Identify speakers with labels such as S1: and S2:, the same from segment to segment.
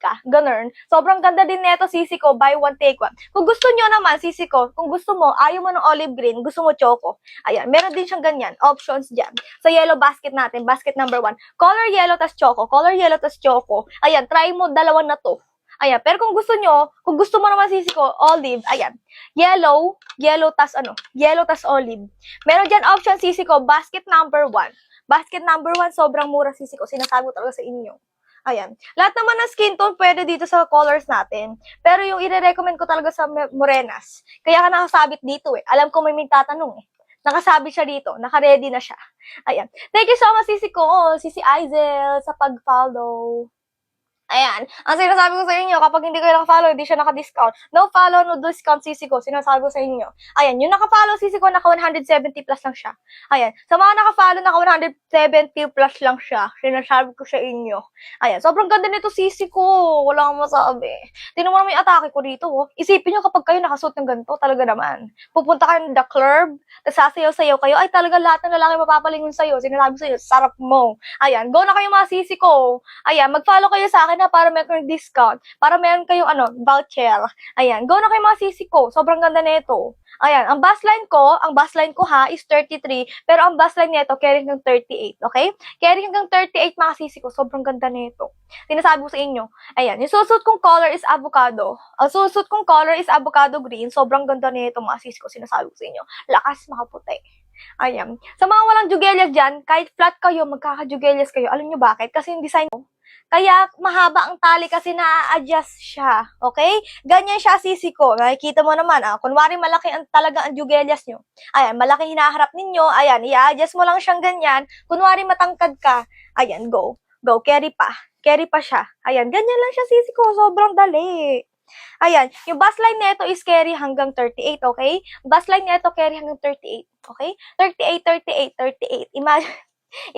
S1: ka. Ganun. Sobrang ganda din nito, sisi ko. Buy one, take one. Kung gusto nyo naman, sisi ko, kung gusto mo, ayaw mo ng olive green, gusto mo choco. Ayan, meron din siyang ganyan. Options dyan. Sa yellow basket natin, basket number 1. Color yellow tas choco. Color yellow tas choco. Ayan, try mo dalawa na to. Ayan, pero kung gusto mo naman sisi ko, olive, ayan. Yellow tas olive. Meron dyan option sisi ko, basket number 1. Basket number 1, sobrang mura sisi ko. Sinasabi ko talaga sa inyo. Ayan. Lahat naman ng skin tone pwede dito sa colors natin. Pero yung i-recommend ko talaga sa morenas. Kaya ka nakasabit dito eh. Alam ko may tatanong eh. Nakasabit siya dito. Naka-ready na siya. Ayan. Thank you so much, sisi ko. Sisi Aizel, sa pag-follow. Ayan. Ang sinasabi ko sa inyo, kapag hindi kayo naka-follow, hindi siya naka-discount. No follow, no discount, sisi ko. Sinasabi ko sa inyo. Ayan. Yung naka-follow, sisi ko, naka 170 plus lang siya. Ayan. Sa mga naka-follow, naka 170 plus lang siya. Sinasabi ko sa inyo. Ayan. Sobrang ganda nito, sisi ko. Wala akong masabi. Tingnan mo naman yung atake ko dito, oh. Isipin nyo kapag kayo nakasuot ng ganito, talaga naman. Pupunta kayo ng the club, sasayaw-sayaw kayo, ay talaga lahat ng lalaki mapapalingon sa'yo. Sinasabi ko sa inyo, sarap mo. Ayan. Go na kayo mga sisi ko. Ayan. Mag-follow kayo sa akin na para meron kayong discount, para meron kayong voucher. Ayan, go na kayo mga sisi ko. Sobrang ganda nito. Ayan, ang bus line ko ha is 33, pero ang bus line nito carry hanggang 38, okay? Carry hanggang 38 mga sisi ko. Sobrang ganda nito. Sinasabi ko sa inyo. Ayan, yung susuot kong color is avocado. Ang susuot kong color is avocado green. Sobrang ganda nito mga sisi ko. Sinasabi ko sa inyo. Lakas makaputi. Ayan. Sa mga walang jugelias dyan, kahit flat kayo, magkaka-jugelias kayo. Alam nyo bakit? Kasi yung design mo, kaya mahaba ang tali kasi na-adjust siya. Okay? Ganyan siya sisi ko. Nakikita mo naman. Kunwari malaki talaga ang jugelias nyo. Ayan, malaki hinaharap ninyo. Ayan, i-adjust mo lang siyang ganyan. Kunwari matangkad ka. Ayan, go. Go, carry pa. Carry pa siya. Ayan, ganyan lang siya sisi ko. Sobrang dali. Ayan, yung bus line nito is carry hanggang 38, okay? Bus line nito carry hanggang 38, okay? 38, 38, 38. Imagine,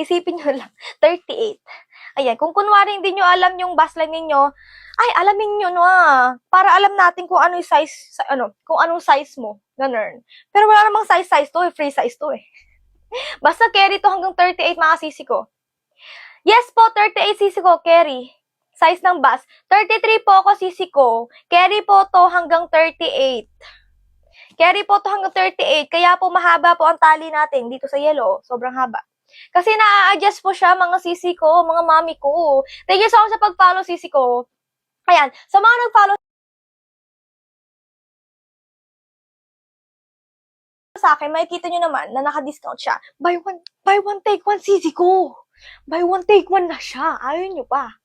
S1: isipin nyo lang, 38. Ayan, kung kunwari hindi nyo alam yung bus line ninyo, ay, alamin nyo no para alam natin kung ano yung size, kung anong size mo. Ganun. Pero wala namang size to, free size to eh. Basta carry to hanggang 38 mga sisi ko. Yes po, 38 sisi ko, carry. Size ng bus. 33 po ako sisi ko. Carry po to hanggang 38. Carry po to hanggang 38. Kaya po mahaba po ang tali natin dito sa yellow. Sobrang haba. Kasi na-adjust po siya mga sisi ko, mga mami ko. Thank you so much sa pag-follow sisi ko. Ayan, sa mga nag-follow sa akin, makikita nyo naman na naka-discount siya. Buy one, take one sisi ko. Buy one, take one na siya. Ayaw nyo pa.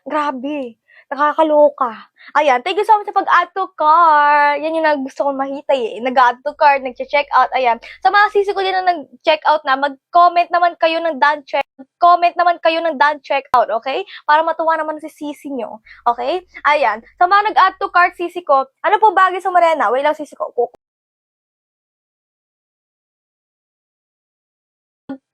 S1: Grabe. Nakakaloka. Ayan, thank you so much sa pag-add to cart. Yan yung gusto kong makita eh. Nag-add to cart, nag-check out. Ayan. Sa mga sisi ko din na nag-check out na, mag-comment naman kayo ng done check. Comment naman kayo ng done check out, okay? Para matuwa naman si sisi nyo. Okay? Ayan. Sa mga nag-add to cart sisi ko, ano po bagay sa Morena? Wait lang sisi ko.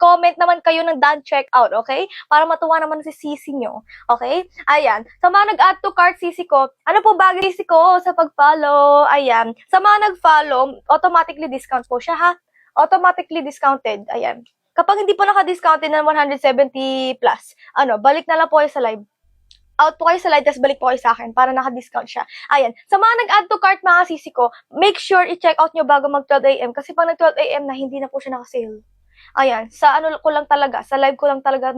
S1: Comment naman kayo ng done check out, okay? Para matuwa naman si sisi nyo, okay? Ayan. Sa mga nag-add to cart sisi ko, ano po bagay sisi ko sa pag-follow? Ayan. Sa mga nag-follow, automatically discount po siya, ha? Automatically discounted. Ayan. Kapag hindi po naka-discounted ng 170 plus, balik na lang po kayo sa live. Out po kayo sa live, tapos balik po kayo sa akin para naka-discount siya. Ayan. Sa mga nag-add to cart mga sisi ko, make sure i-check out nyo bago mag 12 AM kasi pag nag 12 AM na, hindi na po siya naka-sale. Ayan, sa ko lang talaga, sa live ko lang talaga,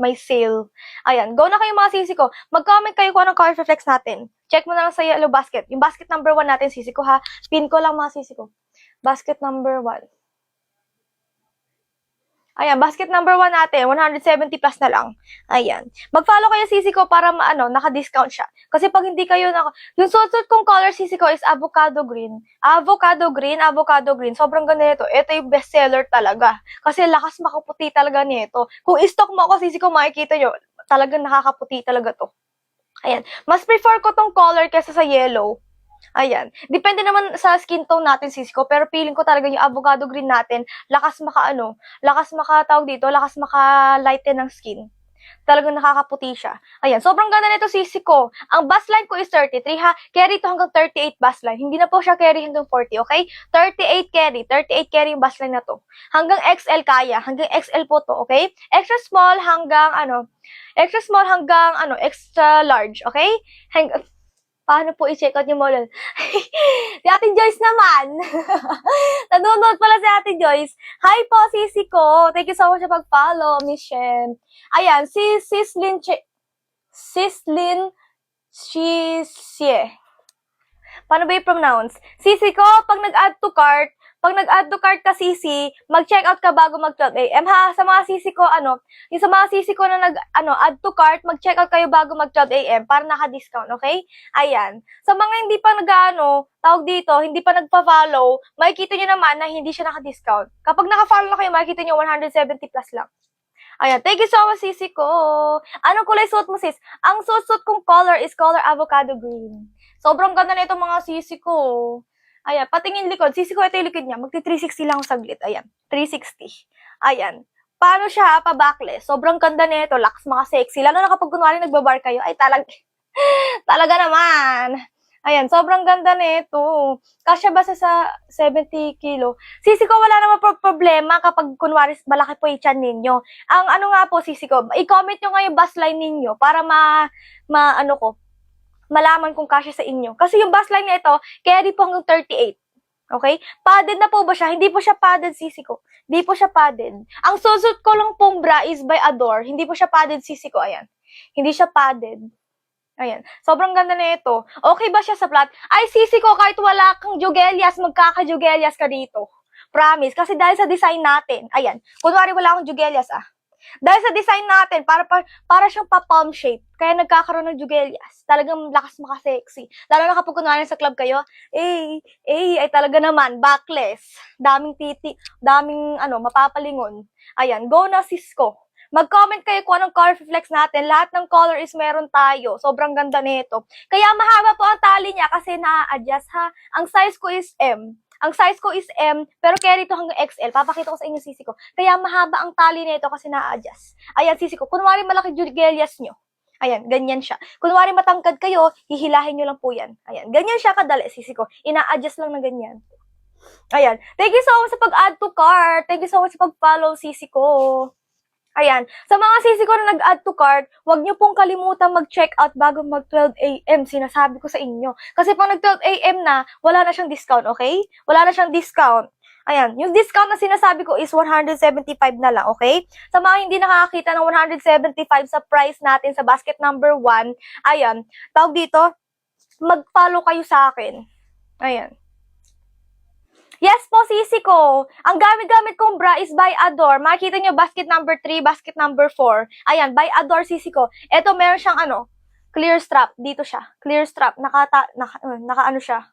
S1: may sale. Ayan, go na kayo mga sisi ko. Mag-comment kayo kung anong color reflex natin. Check mo na lang sa yellow basket. Yung basket number 1 natin, sisi ko ha. Pin ko lang mga sisi ko. Basket number 1. Ayan, basket number 1 natin, 170 plus na lang. Ayan. Mag-follow kayo sisi ko para naka-discount siya. Kasi pag hindi kayo yung suot kong color sisi ko is avocado green. Avocado green. Sobrang ganda nito. Ito yung best seller talaga. Kasi lakas makaputi talaga nito. Kung i-stock mo ako sisi ko, makikita nyo, talagang nakakaputi talaga to. Ayan. Mas prefer ko tong color kaysa sa yellow. Ayan. Depende naman sa skin tone natin, sisi ko. Pero feeling ko talaga yung avocado green natin, lakas maka-lighten ng skin. Talagang nakakaputi siya. Ayan, sobrang ganda nito sisi ko. Ang bust line ko is 33 ha. Carry to hanggang 38 bust line. Hindi na po siya carry hanggang 40, okay? 38 carry. 38 carry yung bust line na to. Hanggang XL kaya. Hanggang XL po to, okay? Extra small hanggang extra large, okay? Paano po i-check out yung model? Si Ate Joyce naman. Nanonood pala si Ate Joyce. Hi po, sisi ko. Thank you so much sa pag-follow, Miss Shen. Ayan, si Sislin Shisye. Paano ba i-pronounce? Sisi ko, pag nag-add to cart ka sisi, mag-check out ka bago mag 12 AM ha. Sa mga sisi ko, yung sa mga sisi ko na add to cart, mag-check out kayo bago mag 12 AM para naka-discount, okay? Ayan. Sa mga hindi pa tawag dito, hindi pa nagpa-follow, makikita nyo naman na hindi siya naka-discount. Kapag naka-follow na kayo, makikita nyo 170 plus lang. Ayan, thank you so much, sisi ko. Anong kulay suot mo, sis? Ang suot kong color is color avocado green. Sobrang ganda na itong mga sisi ko. Ayan, patingin likod. Sisi ko, ito yung likod niya. Magti-360 lang ako saglit. Ayan, 360. Ayan. Paano siya pa-backless? Sobrang ganda na ito. Lakas mga sexy. Lalo na kapag kunwari nagbabar kayo. Ay, talaga naman. Ayan, sobrang ganda na ito. Kasya ba sa 70 kilo? Sisi ko, wala naman problema kapag kunwari malaki po yung tiyan ninyo. Ang nga po, sisi ko, i-comment nyo nga yung bust line ninyo para malaman kung kasya sa inyo. Kasi yung bust line na ito, carry po hanggang 38. Okay? Padded na po ba siya? Hindi po siya padded, sisi ko. Hindi po siya padded. Ang susot ko lang pong bra is by Adore. Hindi po siya padded, sisi ko. Ayan. Hindi siya padded. Ayan. Sobrang ganda na ito. Okay ba siya sa flat? Ay, sisi ko, kahit wala kang jugelias, magkaka-jugelias ka dito. Promise. Kasi dahil sa design natin. Ayan. Kunwari wala akong jugelias, Dahil sa design natin, para siyang pa-palm shape. Kaya nagkakaroon ng jugelias. Talagang lakas maka-sexy. Lalo na kapag kunwari sa club kayo, ay talaga naman, backless. Daming titi, daming mapapalingon. Ayan, go na Cisco. Mag-comment kayo kung anong color flex natin. Lahat ng color is meron tayo. Sobrang ganda nito. Kaya mahaba po ang tali niya kasi na-adjust ha. Ang size ko is M. Ang size ko is M, pero carry to hanggang XL. Papakita ko sa inyo sisi ko. Kaya mahaba ang tali nito kasi na-adjust. Ayan, sisi ko. Kunwari malaki jugelias nyo. Ayan, ganyan siya. Kunwari matangkad kayo, hihilahin nyo lang po yan. Ayan, ganyan siya kadali, sisi ko. Ina-adjust lang na ganyan. Ayan. Thank you so much sa pag-add to cart. Thank you so much sa pag-follow, sisi ko. Ayan. Sa mga sisi ko na nag-add to cart, huwag nyo pong kalimutan mag-check out bago mag 12 AM. Sinasabi ko sa inyo. Kasi pag nag 12 AM na, wala na siyang discount, okay? Wala na siyang discount. Ayan. Yung discount na sinasabi ko is 175 na lang, okay? Sa mga hindi nakakita ng 175 sa price natin sa basket number 1, ayan. Tawag dito, mag-follow kayo sa akin. Ayan. Yes po, sisi ko. Ang gamit-gamit kong bra is by Adore. Makikita nyo, basket number 3, basket number 4. Ayan, by Adore, sisi ko. Ito, meron siyang clear strap. Dito siya. Clear strap. Naka siya.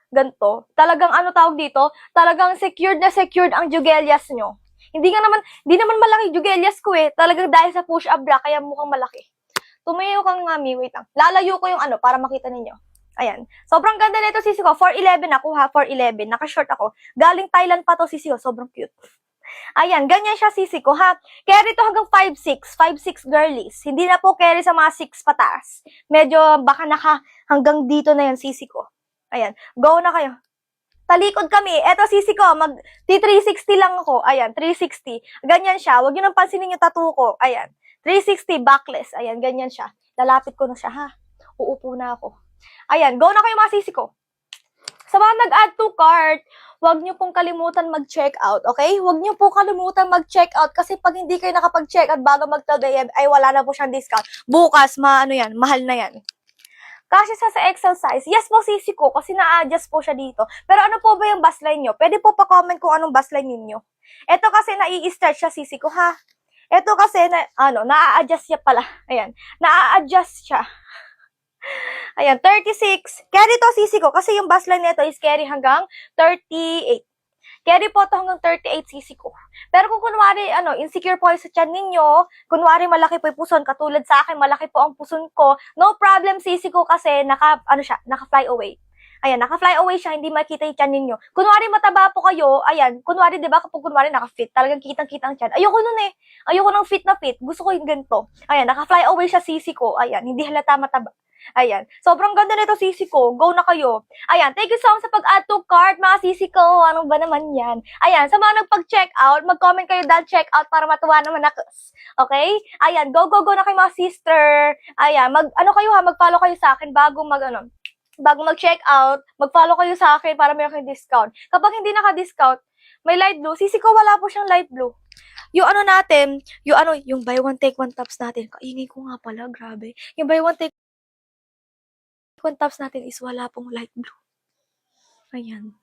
S1: Ganto. Talagang tawag dito? Talagang secured na secured ang jugelias nyo. Hindi naman malaki jugelias ko Talagang dahil sa push-up bra, kaya mukhang malaki. Tumayo kang mami, wait lang. Lalayo ko yung para makita ninyo. Ayan. Sobrang ganda nito, sisi ko. 4'11 ako ha, 4'11. Naka-short ako. Galing Thailand pa to, sisi ko. Sobrang cute. Ayan, ganyan siya, sisi ko ha. Carry to hanggang 5'6". 5'6 girlies. Hindi na po carry sa mga 6 pataas. Medyo baka hanggang dito na yan, sisi ko. Ayan. Go na kayo. Talikod kami. Eto, sisi ko. Mag-360 lang ako. Ayan, 360. Ganyan siya. Huwag nyo nang pansinin yung tattoo ko. Ayan. 360 backless. Ayan, ganyan siya. Lalapit ko na siya ha. Uupo na ako. Ayan, go na kayo mga sisi ko. Sa mga nag-add to cart, huwag nyo pong kalimutan mag-check out, okay? Huwag nyo po kalimutan mag-check out kasi pag hindi kayo nakapag-check out bago mag-12 AM, ay wala na po siyang discount. Bukas, mahal na yan. Kasi sa XL size, yes po sisi ko kasi na-adjust po siya dito. Pero ano po ba yung bust line nyo? Pwede po pa-comment kung anong bust line ninyo. Ito kasi na-i-stretch siya sisi ko ha. Ito kasi na-a-adjust siya pala. Ayan, na-a-adjust siya. Ayan, 36. Carry to, sisi ko. Kasi yung bust line nito is carry hanggang 38. Carry po to hanggang 38, sisi ko. Pero kung kunwari, insecure po sa tiyan ninyo, kunwari malaki po yung puson, katulad sa akin, malaki po ang puson ko, no problem, sisi ko, kasi naka-fly away. Ayan, naka-fly away siya, hindi makita yung tiyan ninyo. Kunwari mataba po kayo, ayan, kunwari, di ba, kapag kunwari naka-fit, talagang kitang-kita ang tiyan. Ayoko nun eh. Ayoko ng fit na fit. Gusto ko yung ganito. Ayan, naka-fly away siya sisi ko. Ayan, hindi halata mataba. Ayan. Sobrang ganda nito sisi ko. Go na kayo. Ayan. Thank you so much sa pag-add to cart, mga sisi ko. Ano ba naman yan? Ayan. Sa mga nagpag-check out, mag-comment kayo dahil check out para matuwa naman ako. Okay? Ayan. Go, go, go na kayo mga sister. Ayan. Ano kayo ha? Mag-follow kayo sa akin bago mag-check out, mag-follow kayo sa akin para meron kayong discount. Kapag hindi naka-discount, may light blue. Sisi ko wala po siyang light blue. Yung ano natin, yung buy one take one tops natin. Kaingay ko nga pala, grabe. Yung buy one take one tops natin is wala pong light blue. Ayan.